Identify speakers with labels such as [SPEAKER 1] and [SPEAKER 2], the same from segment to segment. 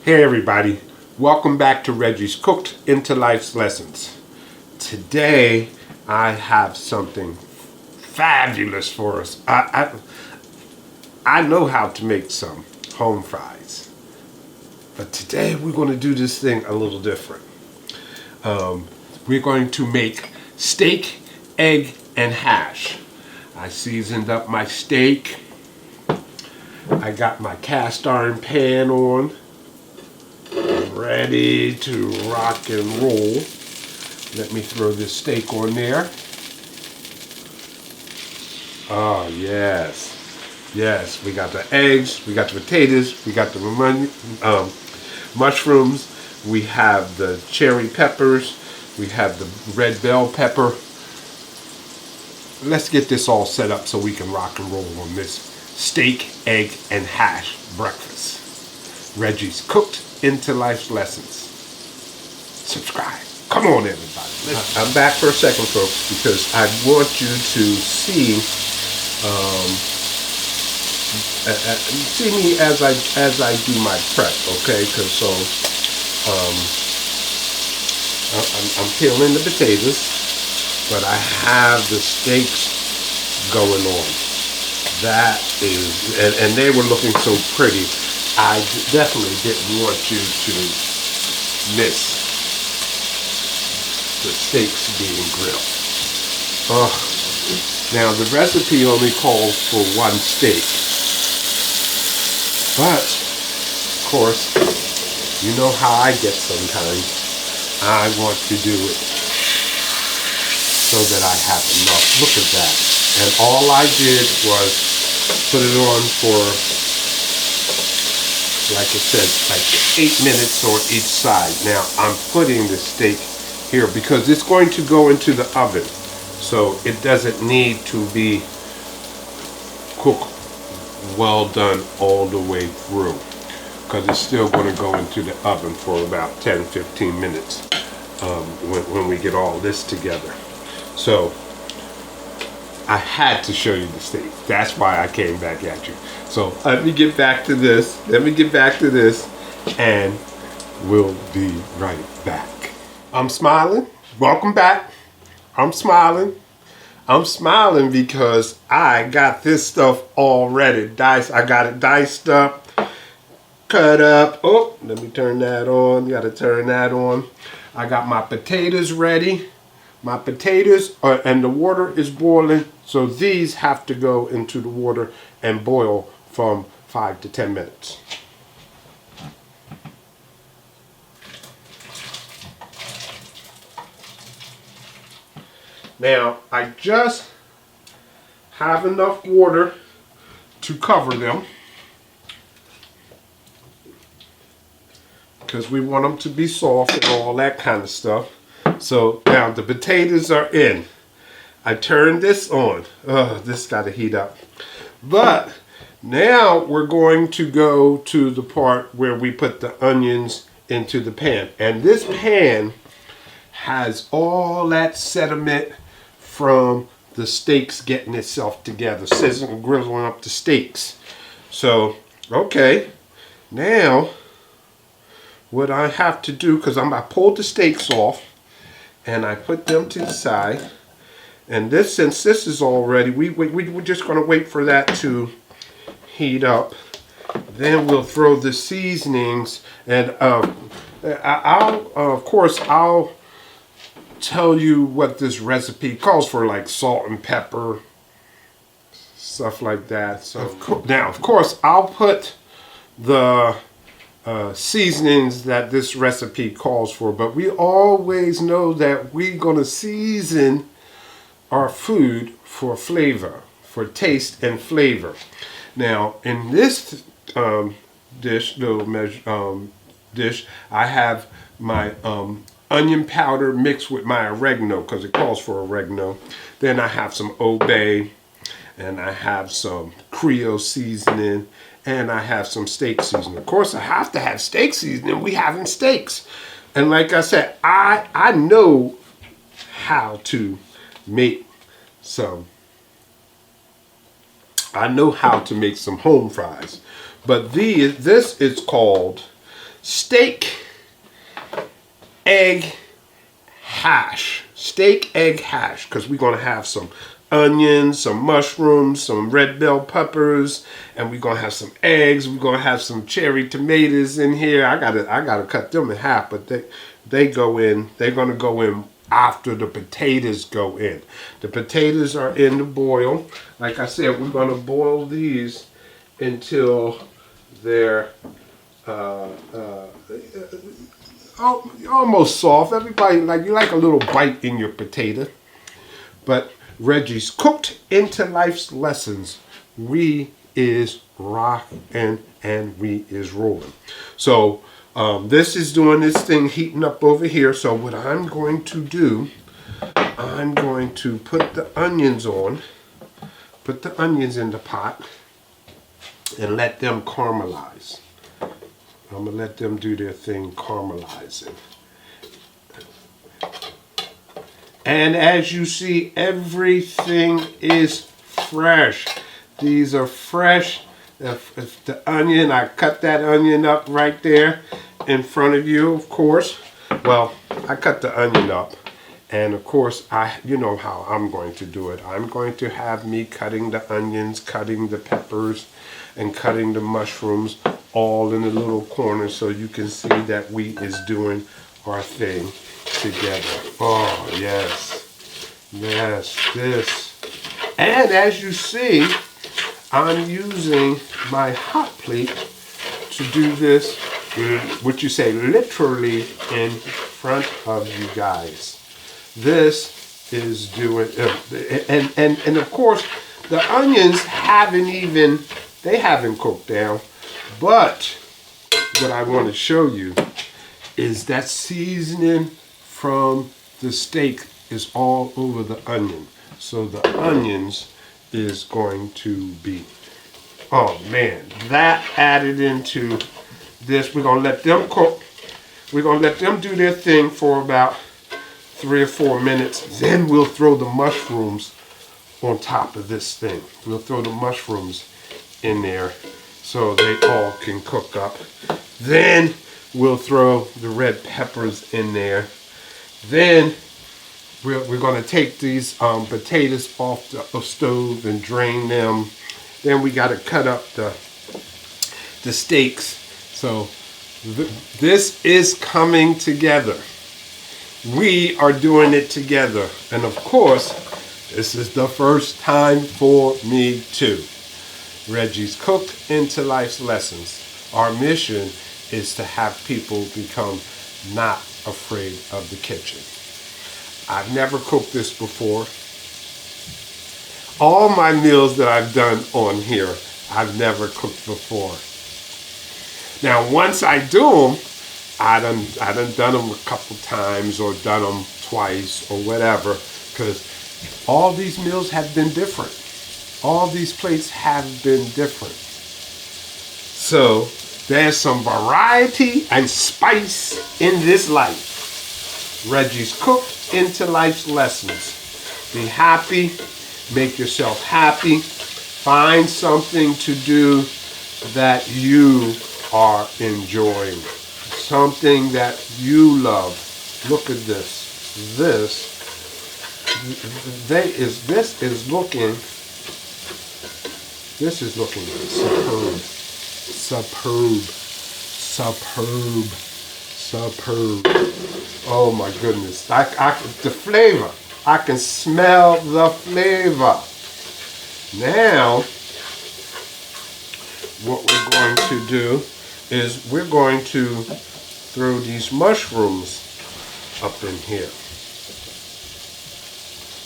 [SPEAKER 1] Hey everybody, welcome back to Reggie's Cooked into Life's Lessons. Today I have something fabulous for us. I know how to make some home fries, but today we're going to do this thing a little different. We're going to make steak, egg, and hash. I seasoned up my steak. I got my cast iron pan on. I'm ready to rock and roll. Let me throw this steak on there. Oh, yes. Yes, we got the eggs, we got the potatoes, we got the mushrooms, we have the cherry peppers, we have the red bell pepper. Let's get this all set up so we can rock and roll on this steak, egg, and hash breakfast. Reggie's Cooked into Life's Lessons. Subscribe. Come on, everybody. I'm back for a second, folks, because I want you to see me as I do my prep, okay? Because I'm peeling the potatoes, but I have the steaks going on. That is, and they were looking so pretty. I definitely didn't want you to miss the steaks being grilled. Oh, now the recipe only calls for one steak, but of course, you know how I get sometimes. I want to do it so that I have enough. Look at that. And all I did was put it on for, like I said, like 8 minutes on each side. Now I'm putting the steak here because it's going to go into the oven. So it doesn't need to be cooked well done all the way through, because it's still going to go into the oven for about 10-15 minutes when we get all this together. So I had to show you the steak. That's why I came back at you. So let me get back to this. And we'll be right back. I'm smiling. Welcome back. I'm smiling because I got this stuff already diced. I got it diced up, cut up. Oh, let me turn that on. Got to turn that on. I got my potatoes ready. My potatoes and the water is boiling, so these have to go into the water and boil from 5 to 10 minutes. Now, I just have enough water to cover them because we want them to be soft and all that kind of stuff. So now the potatoes are in. I turned this on. Oh, this got to heat up. But now we're going to go to the part where we put the onions into the pan. And this pan has all that sediment from the steaks getting itself together, sizzling, grizzling up the steaks. So, okay, now what I have to do, because I pulled the steaks off and I put them to the side. And this, since this is all ready, we're just going to wait for that to heat up. Then we'll throw the seasonings, and of course I'll tell you what this recipe calls for, like salt and pepper, stuff like that. So now, of course, I'll put the seasonings that this recipe calls for, but we always know that we're going to season our food for flavor, for taste and flavor. Now, in this dish, I have my onion powder mixed with my oregano, because it calls for oregano. Then I have some obey, and I have some Creole seasoning, and I have some steak seasoning. Of course, I have to have steak seasoning. We having steaks. And like I said, I know how to make some home fries. But this is called steak, egg, hash. Steak, egg, hash. Because we're going to have some onions, some mushrooms, some red bell peppers, and we're gonna have some eggs. We're gonna have some cherry tomatoes in here. I gotta cut them in half, but they go in. They're gonna go in after the potatoes go in. The potatoes are in the boil. Like I said, we're gonna boil these until they're almost soft. Everybody you like a little bite in your potato, but Reggie's cooked into life's lessons. We is rocking and we is rolling. So this is doing this thing, heating up over here. So what I'm going to do, I'm going to put the onions on, put the onions in the pot, and let them caramelize. I'm gonna let them do their thing, caramelizing. And as you see, everything is fresh. These are fresh. If the onion, I cut that onion up right there in front of you, of course. Well, I cut the onion up. And of course, you know how I'm going to do it. I'm going to have me cutting the onions, cutting the peppers, and cutting the mushrooms all in a little corner so you can see that we is doing our thing together. Oh, yes. Yes, this. And as you see, I'm using my hot plate to do this, what you say, literally in front of you guys. This is doing, and of course, the onions they haven't cooked down, but what I want to show you is that seasoning from the steak is all over the onion. So the onions is going to be, oh man, that added into this. We're going to let them cook. We're going to let them do their thing for about 3 or 4 minutes. Then we'll throw the mushrooms on top of this thing. We'll throw the mushrooms in there so they all can cook up. Then we'll throw the red peppers in there. Then we're going to take these potatoes off the stove and drain them. Then we got to cut up the steaks. So this is coming together. We are doing it together. And of course, this is the first time for me too. Reggie's Cooked into Life's Lessons. Our mission is to have people become not afraid of the kitchen. I've never cooked this before. All my meals that I've done on here, I've never cooked before. Now, once I do them, I done them a couple times or done them twice or whatever, because all these meals have been different. All these plates have been different. So there's some variety and spice in this life. Reggie's Cooked into Life's Lessons. Be happy. Make yourself happy. Find something to do that you are enjoying. Something that you love. Look at this. This is looking superb. Superb. Oh my goodness. The flavor. I can smell the flavor. Now, what we're going to do is we're going to throw these mushrooms up in here.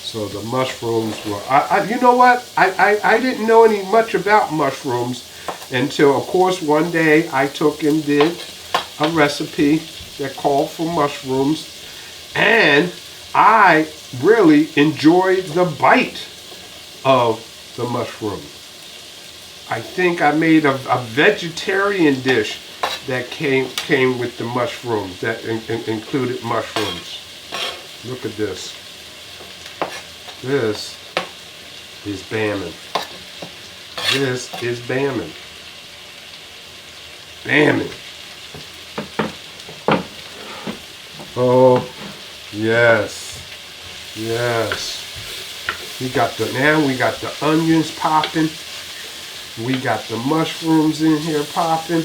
[SPEAKER 1] So the mushrooms were, you know what? I didn't know any much about mushrooms until, of course, one day I took and did a recipe that called for mushrooms, and I really enjoyed the bite of the mushroom. I think I made a vegetarian dish that came with the mushrooms, that included mushrooms. Look at this. This is bamming. This is bamming. Bamming. Oh, yes. Yes. We got the onions popping. We got the mushrooms in here popping.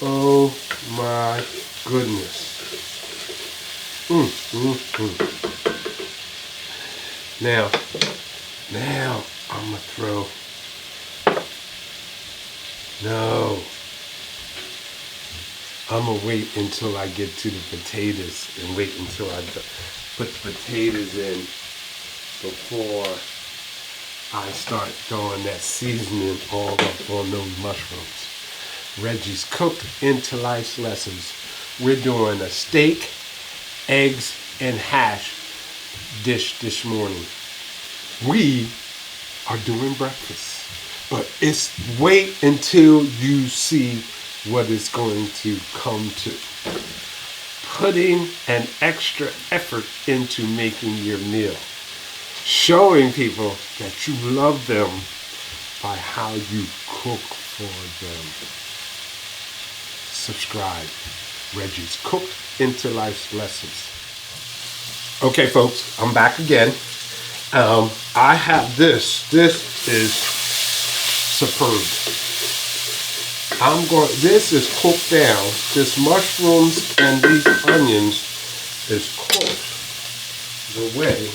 [SPEAKER 1] Oh my goodness. Now I'm gonna throw. No. I'm gonna wait until I get to the potatoes and wait until I put the potatoes in before I start throwing that seasoning all up on those mushrooms. Reggie's Cooked into Life Lessons. We're doing a steak, eggs, and hash dish this morning. We are doing breakfast, but it's wait until you see what it's going to come to. Putting an extra effort into making your meal. Showing people that you love them by how you cook for them. Subscribe. Reggie's Cooked into Life's Lessons. Okay, folks, I'm back again. I have this. This is superb. This is cooked down. This mushrooms and these onions is cooked the way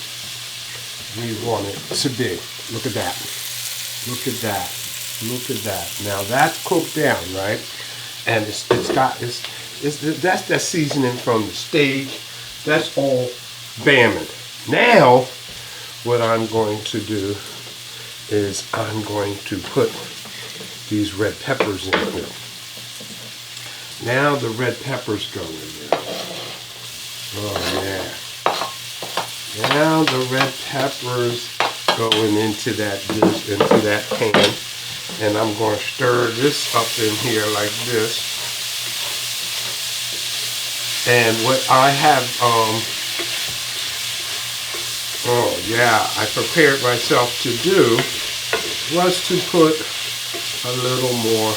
[SPEAKER 1] we want it to be. Look at that. Look at that. Look at that. Now that's cooked down, right? And that's that seasoning from the steak. That's all bamming. Now, what I'm going to do is I'm going to put these red peppers in here. Now the red peppers go in there. Oh yeah. Now the red peppers going into that dish, into that pan. And I'm going to stir this up in here like this. And what I have, I prepared myself to do was to put a little more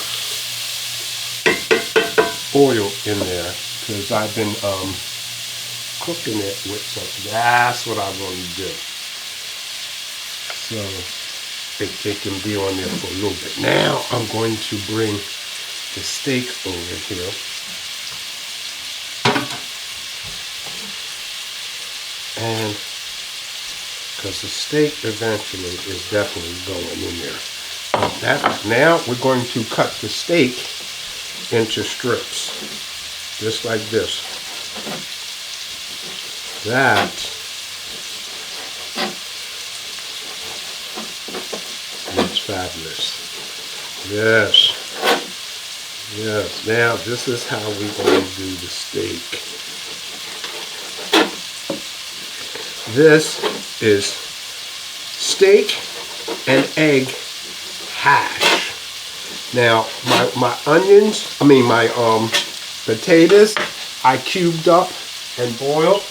[SPEAKER 1] oil in there, because I've been cooking it with some. That's what I'm going to do. So it can be on there for a little bit. Now I'm going to bring the steak over here. And because the steak eventually is definitely going in there. Now we're going to cut the steak into strips, just like this. That is fabulous. Yes. Yes. Now this is how we're going to do the steak. This is steak and egg hash. Now my onions, my potatoes, I cubed up and boiled,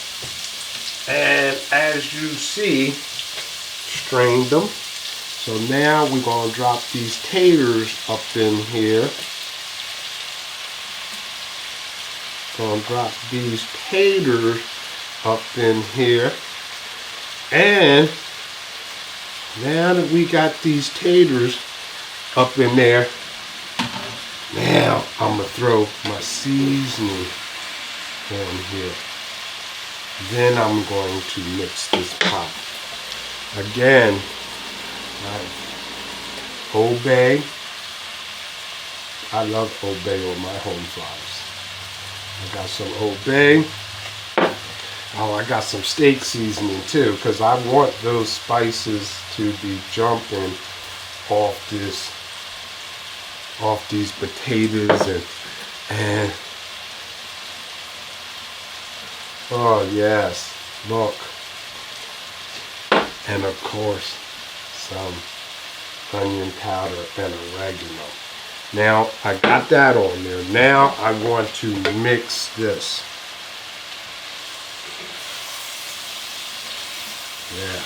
[SPEAKER 1] and as you see, strained them. So now we're going to drop these taters up in here. Going to drop these taters up in here. And now that we got these taters up in there, now I'm going to throw my seasoning on here. Then I'm going to mix this pot. Again, Old Bay. I love Old Bay on my home fries. I got some Old Bay. Oh, I got some steak seasoning too, because I want those spices to be jumping off these potatoes and oh yes, look. And of course, some onion powder and oregano. Now I got that on there. Now I want to mix this. Yeah.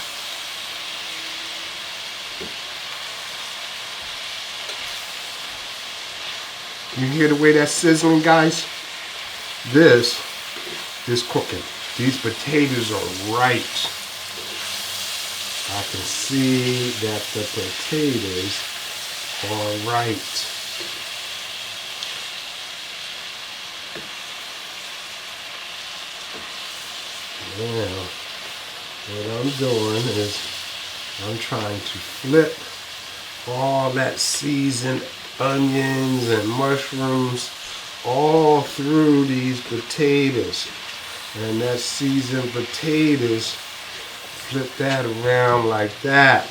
[SPEAKER 1] You hear the way that's sizzling, guys? This It's cooking. These potatoes are right. I can see that the potatoes are right. Now, what I'm doing is I'm trying to flip all that seasoned onions and mushrooms all through these potatoes. And that seasoned potatoes, flip that around like that.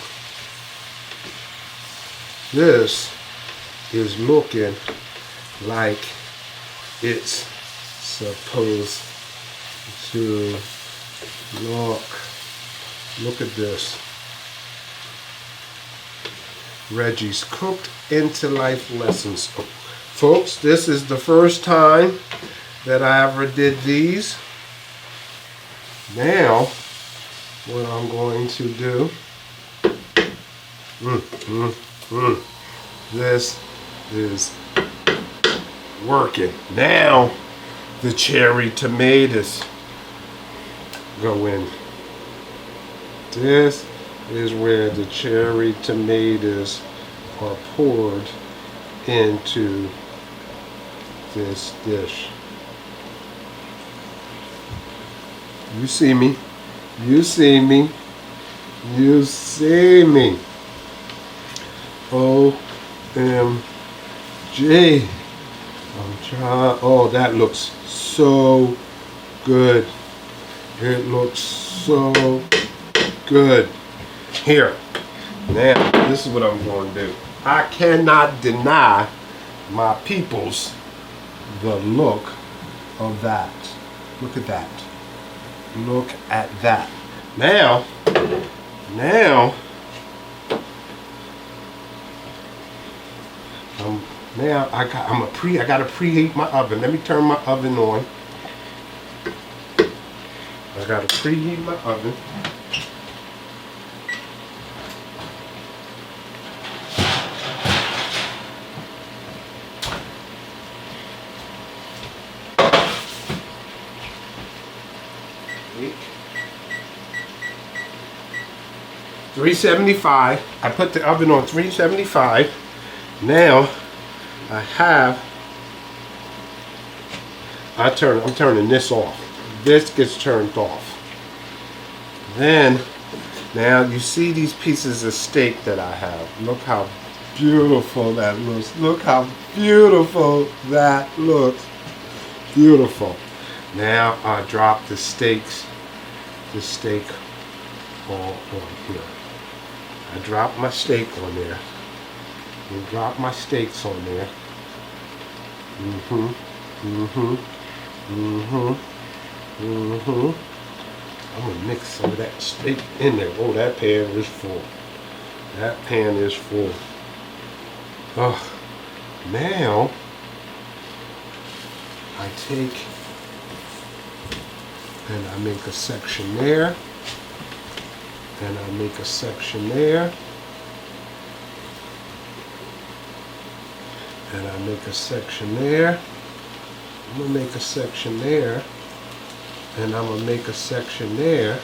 [SPEAKER 1] This is looking like it's supposed to look. Look at this. Reggie's Cooked into Life Lessons. Folks, this is the first time that I ever did these. Now, what I'm going to do, this is working. Now, the cherry tomatoes go in. This is where the cherry tomatoes are poured into this dish. You see me. You see me. You see me. OMG. I'm trying. Oh, that looks so good. It looks so good. Here. Now, this is what I'm going to do. I cannot deny my peoples the look of that. Look at that. Look at that. Now I gotta preheat my oven. Let me turn my oven on. I gotta preheat my oven. $375. I put the oven on 375. Now I'm turning this off. This gets turned off. Then, now you see these pieces of steak that I have. Look how beautiful that looks. Look how beautiful that looks. Beautiful. Now I drop the steak all on here. I drop my steak on there. And drop my steaks on there. I'm gonna mix some of that steak in there. Oh, that pan is full. That pan is full. Oh, now I take and I make a section there. And I make a section there. And I make a section there. I'm going to make a section there. And I'm going to make a section there.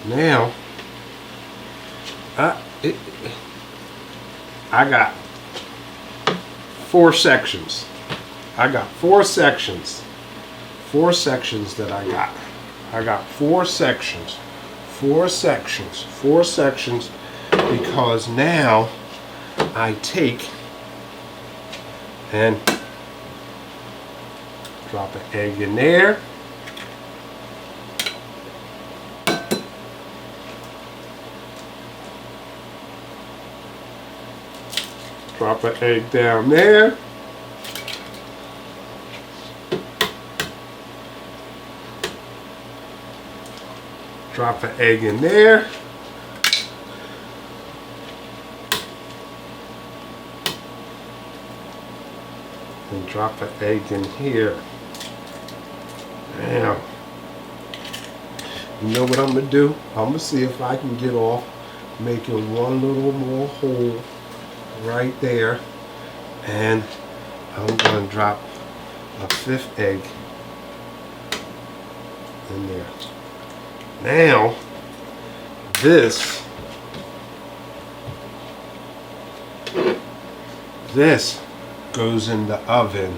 [SPEAKER 1] Now, I got 4 sections. I got 4 sections. 4 sections that I got. I got 4 sections. 4 sections. 4 sections because now I take and drop an egg in there. Drop an egg down there. Drop an egg in there. And drop an egg in here. Now, you know what I'm going to do? I'm going to see if I can get off making one little more hole right there. And I'm going to drop a 5th egg in there. Now, this goes in the oven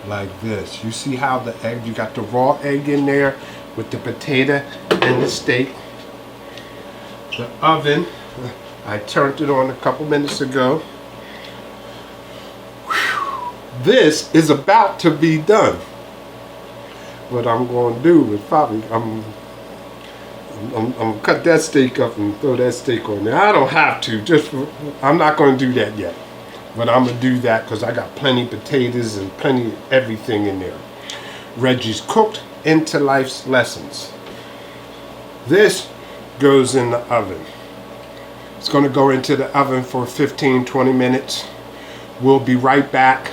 [SPEAKER 1] like this. You see how the egg, you got the raw egg in there with the potato and the steak. The oven, I turned it on a couple minutes ago. This is about to be done. What I'm going to do is probably, I'm gonna cut that steak up and throw that steak on there. I don't have to, I'm not going to do that yet. But I'm going to do that because I got plenty of potatoes and plenty of everything in there. Reggie's Cooked into Life's Lessons. This goes in the oven. It's going to go into the oven for 15-20 minutes. We'll be right back.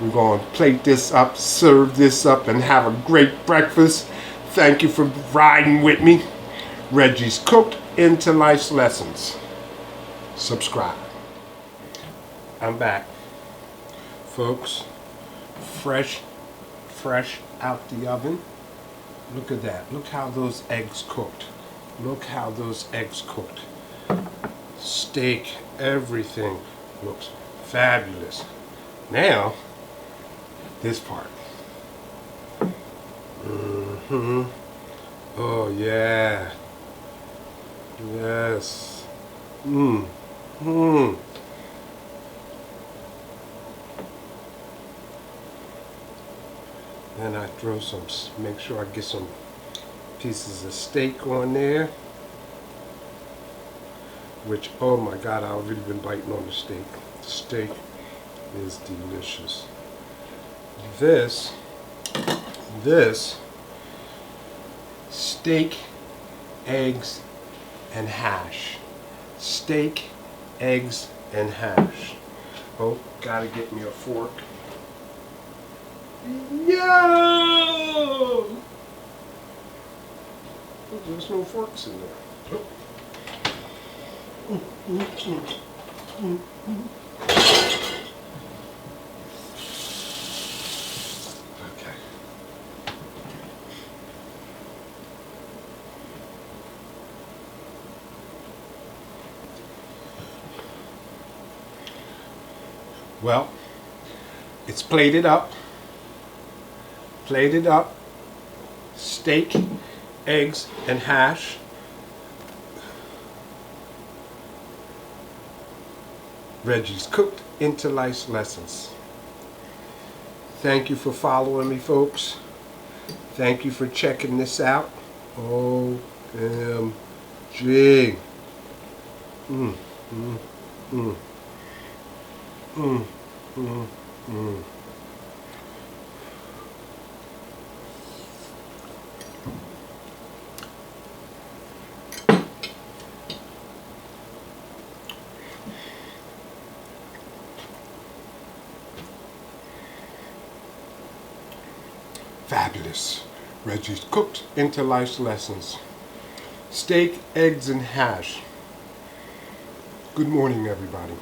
[SPEAKER 1] We're going to plate this up, serve this up, and have a great breakfast. Thank you for riding with me. Reggie's Cooked into Life's Lessons. Subscribe. I'm back. Folks, fresh out the oven. Look at that. Look how those eggs cooked. Look how those eggs cooked. Steak, everything looks fabulous. Now, this part. Oh yeah. Yes. Then I throw some, make sure I get some pieces of steak on there. Which, oh my God, I've already been biting on the steak. The steak is delicious. This steak, eggs, and hash. Steak, eggs, and hash. Oh, gotta get me a fork. Yo! There's no forks in there. Okay. Well, it's plated up. Plated up. Steak, eggs, and hash. Reggie's Cooked into Life's Lessons. Thank you for following me, folks. Thank you for checking this out. OMG. Fabulous. Reggie's Cooked into Life's Lessons. Steak, eggs, and hash. Good morning, everybody.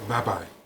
[SPEAKER 1] Bye-bye.